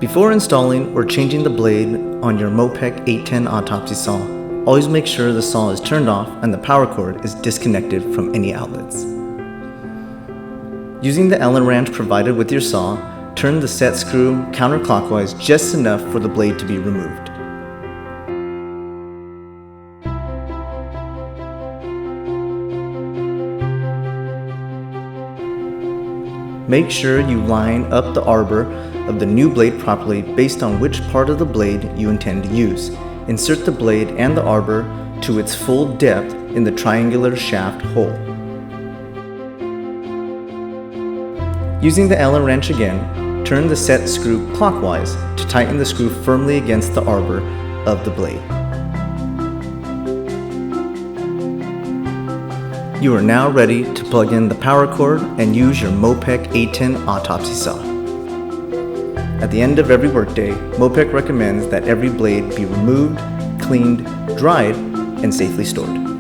Before installing or changing the blade on your Mopec 810 Autopsy Saw, always make sure the saw is turned off and the power cord is disconnected from any outlets. Using the Allen wrench provided with your saw, turn the set screw counterclockwise just enough for the blade to be removed. Make sure you line up the arbor of the new blade properly based on which part of the blade you intend to use. Insert the blade and the arbor to its full depth in the triangular shaft hole. Using the Allen wrench again, turn the set screw clockwise to tighten the screw firmly against the arbor of the blade. You are now ready to plug in the power cord and use your Mopec 810 Autopsy Saw. At the end of every workday, Mopec recommends that every blade be removed, cleaned, dried, and safely stored.